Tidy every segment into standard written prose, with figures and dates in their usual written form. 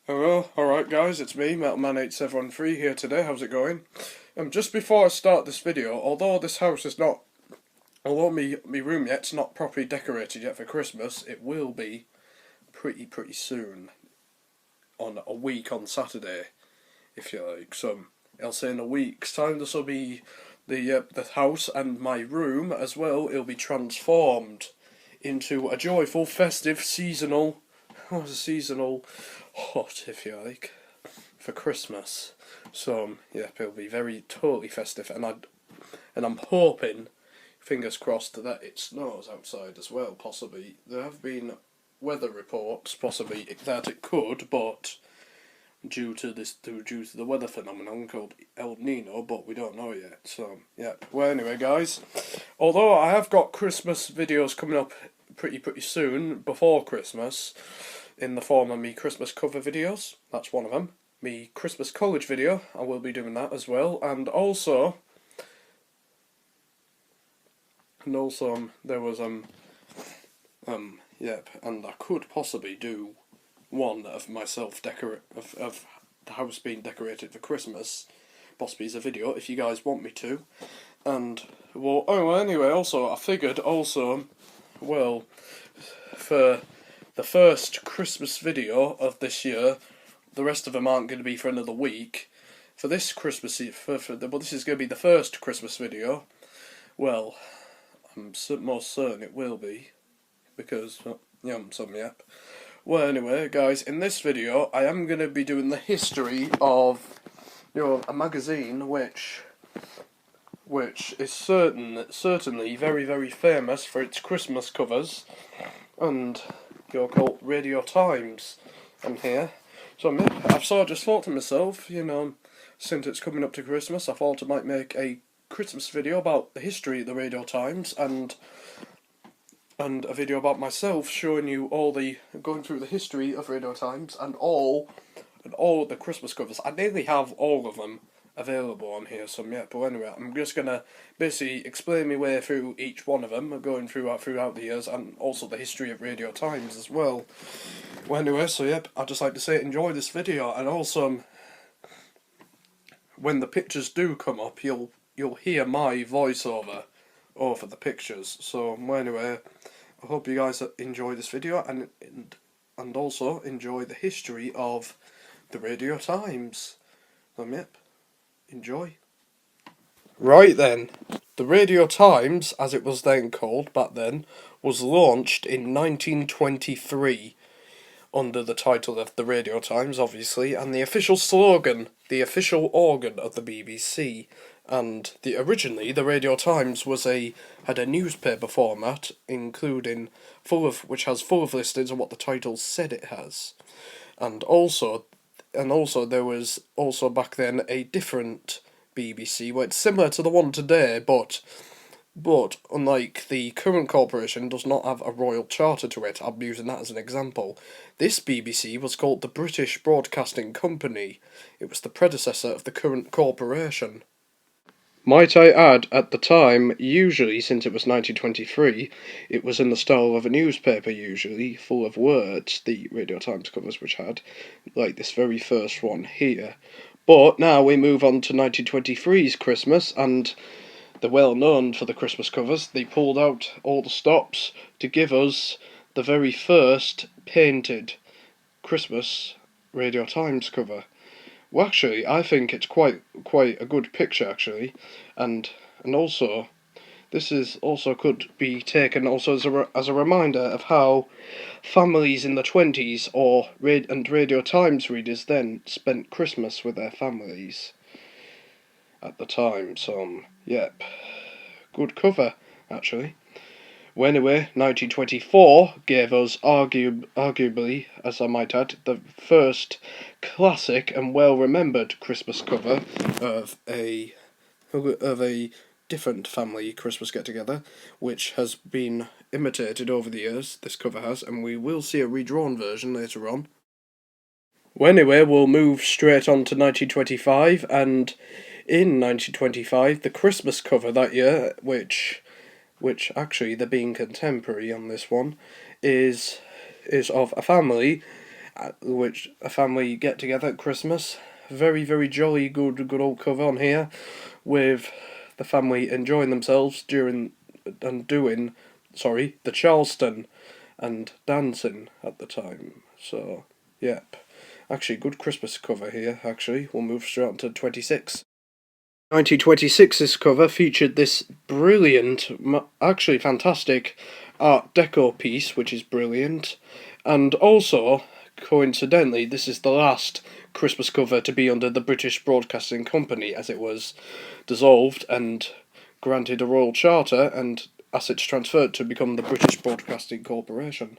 Hello, alright guys, it's me, MetalMan8713 here today, how's it going? Just before I start this video, although this house is not, although me room yet's not properly decorated yet for Christmas, it will be pretty soon, on a week on Saturday, if you like. So, I'll say in a week's time this will be the house and my room as well, it'll be transformed into a joyful, festive, seasonal hut, if you like, for Christmas. So yep, it'll be very totally festive, and I'm hoping, fingers crossed, that it snows outside as well. Possibly there have been weather reports, possibly that it could, but due to the weather phenomenon called El Nino, but we don't know yet. So yeah. Well, anyway, guys, although I have got Christmas videos coming up pretty soon before Christmas, in the form of me Christmas cover videos. That's one of them. Me Christmas college video, I will be doing that as well, and also there was yep, and I could possibly do one of myself of the house being decorated for Christmas, possibly as a video if you guys want me to. And anyway, also I figured for the first Christmas video of this year, the rest of them aren't going to be for another week. For this Christmas, this is going to be the first Christmas video. Well, I'm most certain it will be, because yep. Well, anyway, guys, in this video, I am going to be doing the history of a magazine which is certainly very famous for its Christmas covers, and called Radio Times. I'm here. So I've sort of just thought to myself, since it's coming up to Christmas, I thought I might make a Christmas video about the history of the Radio Times, and a video about myself showing you going through the history of Radio Times and all the Christmas covers. I nearly have all of them available on here, but anyway, I'm just gonna basically explain my way through each one of them, going throughout the years, and also the history of Radio Times as well. Well, anyway, I'd just like to say enjoy this video, and also when the pictures do come up, you'll hear my voiceover over the pictures. So anyway, I hope you guys enjoy this video, and also enjoy the history of the Radio Times. Enjoy. Right then, the Radio Times, as it was then called back then, was launched in 1923 under the title of the Radio Times, obviously, and the official slogan, the official organ of the BBC. And originally, the Radio Times had a newspaper format, which has full of listings on what the title said it has, and also there was also back then a different BBC, where it's similar to the one today, but unlike the current corporation, does not have a royal charter to it. I'm using that as an example. This BBC was called the British Broadcasting Company. It was the predecessor of the current corporation. Might I add, at the time, usually, since it was 1923, it was in the style of a newspaper, usually, full of words, the Radio Times covers which had, like this very first one here. But now we move on to 1923's Christmas, and they're well known for the Christmas covers. They pulled out all the stops to give us the very first painted Christmas Radio Times cover. Well, actually, I think it's quite a good picture, actually, and also this is also could be taken also as a reminder of how families in the 20s and Radio Times readers then spent Christmas with their families at the time. So, yep, good cover, actually. Well, anyway, 1924 gave us arguably, as I might add, the first classic and well-remembered Christmas cover of a different family Christmas get-together, which has been imitated over the years, this cover has, and we will see a redrawn version later on. Well, anyway, we'll move straight on to 1925, and in 1925, the Christmas cover that year, which actually they're being contemporary on this one, is of a family, which a family get together at Christmas. Very, very jolly, good old cover on here, with the family enjoying themselves during and doing, the Charleston and dancing at the time. So, yep. Actually, good Christmas cover here, actually. We'll move straight on to 26. 1926's cover featured this brilliant, actually fantastic Art Deco piece, which is brilliant. And also, coincidentally, this is the last Christmas cover to be under the British Broadcasting Company, as it was dissolved and granted a royal charter and assets transferred to become the British Broadcasting Corporation.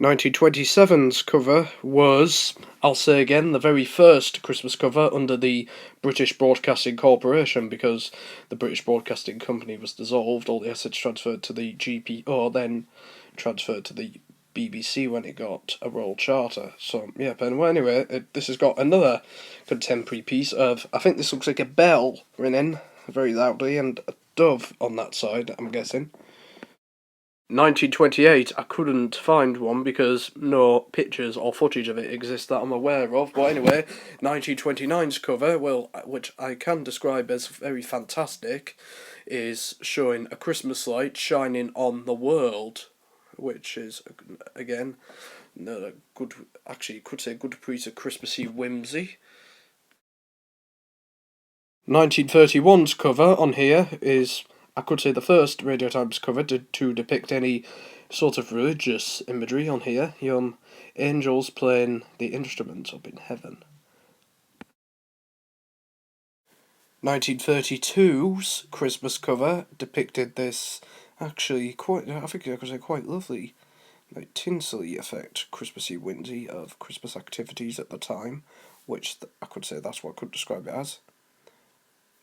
1927's cover was, I'll say again, the very first Christmas cover under the British Broadcasting Corporation, because the British Broadcasting Company was dissolved, all the assets transferred to the GPO, then transferred to the BBC when it got a royal charter. So, yeah, but anyway, this has got another contemporary piece of, I think this looks like a bell ringing very loudly, and a dove on that side, I'm guessing. 1928, I couldn't find one because no pictures or footage of it exist that I'm aware of. But anyway, 1929's cover, well, which I can describe as very fantastic, is showing a Christmas light shining on the world, which is, again, good, actually, you could say good piece of Christmassy whimsy. 1931's cover on here is, I could say, the first Radio Times cover to depict any sort of religious imagery on here. Young angels playing the instruments up in heaven. 1932's Christmas cover depicted this, actually, quite, I think I could say quite lovely, like tinselly effect, Christmassy whimsy of Christmas activities at the time, which I could say that's what I could describe it as.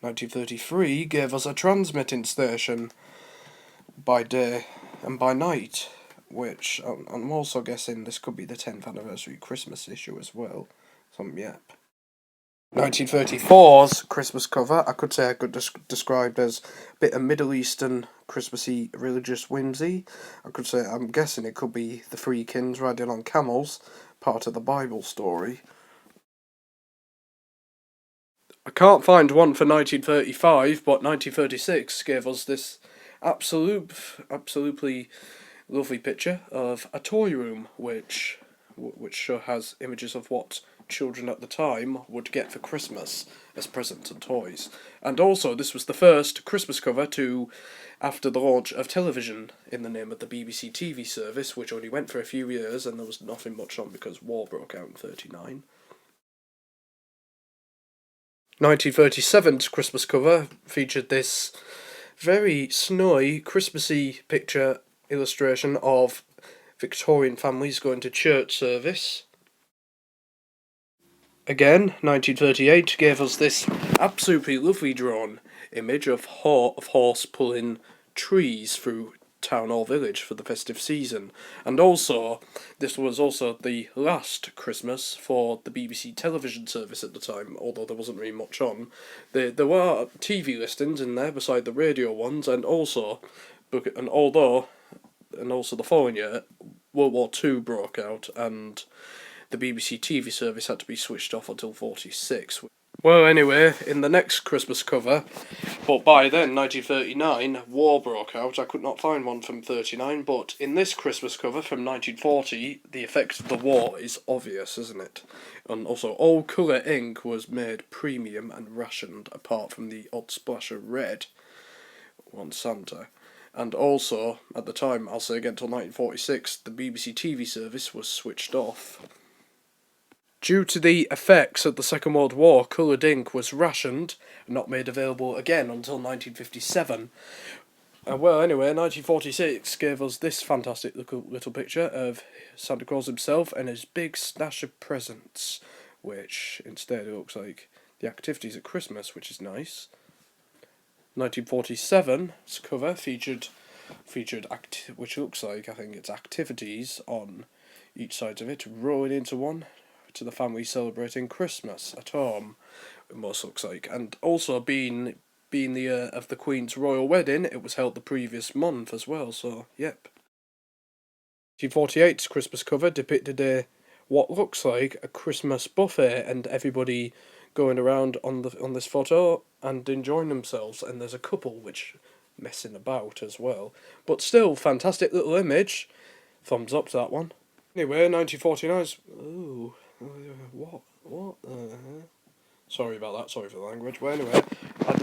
1933 gave us a transmitting station by day and by night, which I'm also guessing this could be the 10th anniversary Christmas issue as well. So, yep. 1934's Christmas cover, I could say I could described as a bit of Middle Eastern Christmassy religious whimsy. I could say, I'm guessing it could be the three kings riding on camels, part of the Bible story. I can't find one for 1935, but 1936 gave us this absolutely lovely picture of a toy room, which has images of what children at the time would get for Christmas as presents and toys. And also, this was the first Christmas cover after the launch of television in the name of the BBC TV service, which only went for a few years, and there was nothing much on because war broke out in 1939. 1937's Christmas cover featured this very snowy, Christmassy picture illustration of Victorian families going to church service. Again, 1938 gave us this absolutely lovely drawn image of horse pulling trees through town or village for the festive season. And also, this was also the last Christmas for the BBC television service at the time, although there wasn't really much on. There were TV listings in there beside the radio ones, and also the following year, World War II broke out, and the BBC TV service had to be switched off until 1946. Well, anyway, in the next Christmas cover, but by then, 1939, war broke out. I could not find one from 1939, but in this Christmas cover from 1940, the effect of the war is obvious, isn't it? And also, all colour ink was made premium and rationed, apart from the odd splash of red on Santa. And also, at the time, I'll say again till 1946, the BBC TV service was switched off. Due to the effects of the Second World War, coloured ink was rationed and not made available again until 1957. Well, anyway, 1946 gave us this fantastic little picture of Santa Claus himself and his big stash of presents, which instead it looks like the activities at Christmas, which is nice. 1947's cover featured which looks like, I think it's activities on each side of it, rolling into one, to the family celebrating Christmas at home, it most looks like. And also being the year of the Queen's royal wedding, it was held the previous month as well, so yep. 1948's Christmas cover depicted a what looks like a Christmas buffet, and everybody going around on this photo and enjoying themselves. And there's a couple which messing about as well, but still fantastic little image. Thumbs up to that one. Anyway, 1949. Ooh, what? Sorry about that. Sorry for the language. But anyway,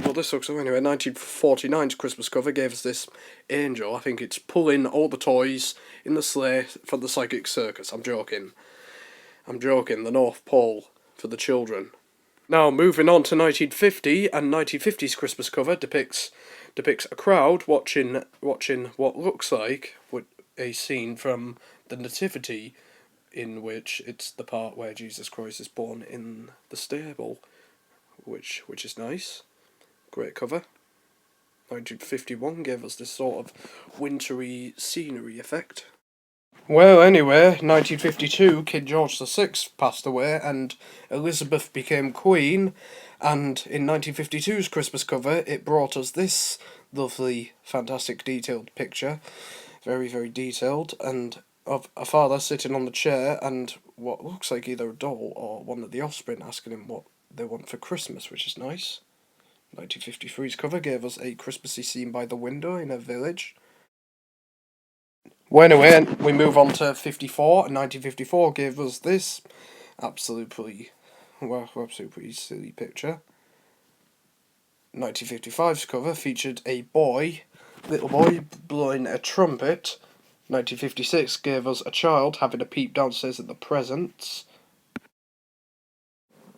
well, this looks so. Anyway, 1949's Christmas cover gave us this angel. I think it's pulling all the toys in the sleigh for the psychic circus. I'm joking. The North Pole for the children. Now, moving on to 1950, and 1950's Christmas cover depicts a crowd watching what looks like a scene from the Nativity, in which it's the part where Jesus Christ is born in the stable, which is nice. Great cover. 1951 gave us this sort of wintry scenery effect. Well, anyway, 1952, King George VI passed away and Elizabeth became Queen, and in 1952's Christmas cover it brought us this lovely, fantastic, detailed picture, very, very detailed, and of a father sitting on the chair and what looks like either a doll or one of the offspring asking him what they want for Christmas, which is nice. 1953's cover gave us a Christmassy scene by the window in a village. Well, anyway, we move on to 54, and 1954 gave us this absolutely silly picture. 1955's cover featured a little boy blowing a trumpet. 1956 gave us a child having a peep downstairs at the presents.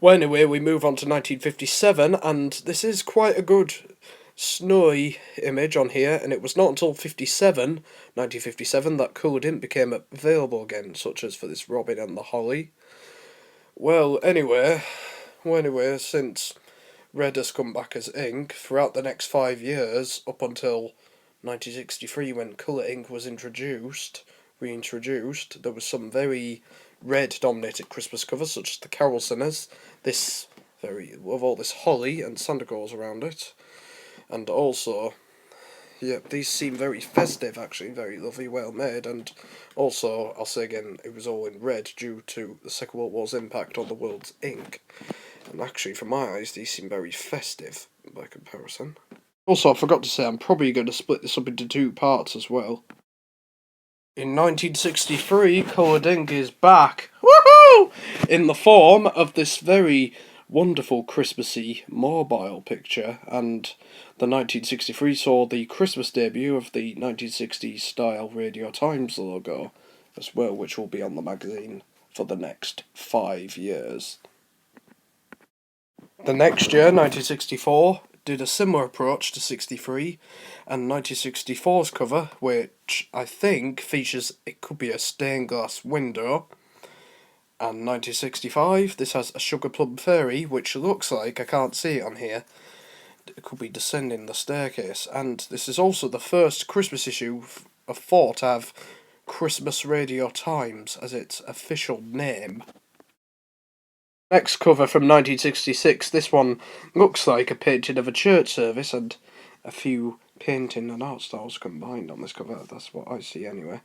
Well, anyway, we move on to 1957, and this is quite a good snowy image on here, and it was not until 1957, that coloured ink became available again, such as for this Robin and the Holly. Well, anyway, since red has come back as ink, throughout the next 5 years, up until 1963, when colour ink was reintroduced, there was some very red-dominated Christmas covers, such as the Carol Singers, with all this holly and Santa Claus around it. And also, yeah, these seem very festive, actually, very lovely, well made, and also, I'll say again, it was all in red due to the Second World War's impact on the world's ink. And actually, from my eyes, these seem very festive by comparison. Also, I forgot to say, I'm probably going to split this up into 2 parts as well. In 1963, coloured ink is back, woohoo! In the form of this very wonderful Christmassy mobile picture, and the 1963 saw the Christmas debut of the 1960s style Radio Times logo as well, which will be on the magazine for the next 5 years. The next year, 1964, did a similar approach to 63, and 1964's cover, which I think features, it could be a stained glass window, and 1965, this has a sugar plum fairy, which looks like, I can't see it on here, it could be descending the staircase, and this is also the first Christmas issue of 4 to have Christmas Radio Times as its official name. Next cover from 1966, this one looks like a painting of a church service and a few painting and art styles combined on this cover, that's what I see anyway.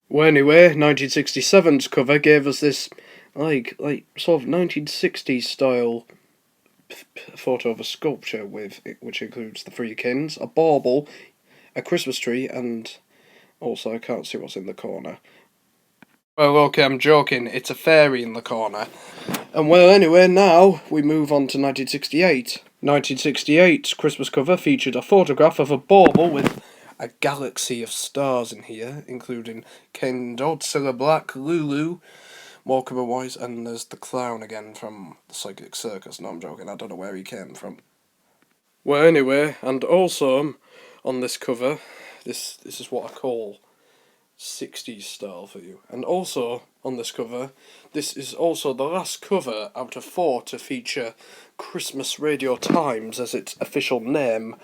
Well, anyway, 1967's cover gave us this, like sort of 1960s style photo of a sculpture which includes the 3 kings, a bauble, a Christmas tree, and also I can't see what's in the corner. Well, okay, I'm joking, it's a fairy in the corner. And well, anyway, now we move on to 1968. 1968's Christmas cover featured a photograph of a bauble with a galaxy of stars in here, including Ken Dodd, Cilla Black, Lulu, Morecambe and Wise, and there's the clown again from the Psychic Circus. No, I'm joking, I don't know where he came from. Well, anyway, and also on this cover, this is what I call 60s style for you. And also on this cover, this is also the last cover out of 4 to feature Christmas Radio Times as its official name,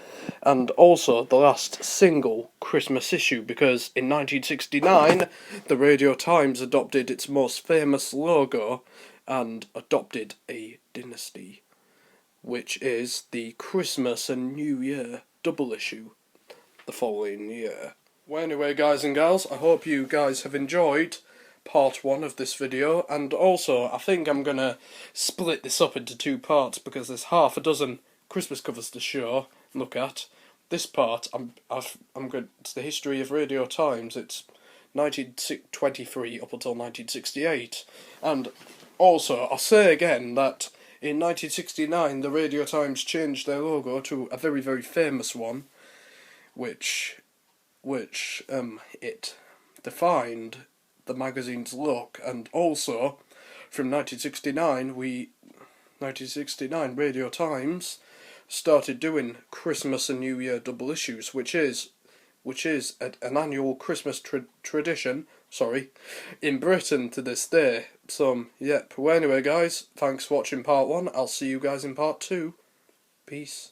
and also the last single Christmas issue, because in 1969 the Radio Times adopted its most famous logo and adopted a dynasty, which is the Christmas and New Year double issue the following year. Well, anyway, guys and gals, I hope you guys have enjoyed part 1 of this video, and also I think I'm gonna split this up into 2 parts because there's half a dozen Christmas covers to show, look at. This part, I'm good. It's the history of Radio Times. It's 1923 up until 1968, and also I'll say again that in 1969 the Radio Times changed their logo to a very, very famous one, which it defined the magazine's look. And also from 1969 Radio Times started doing Christmas and New Year double issues, which is an annual Christmas tradition, in Britain to this day. So, yep. Well, anyway, guys, thanks for watching part 1. I'll see you guys in part 2. Peace.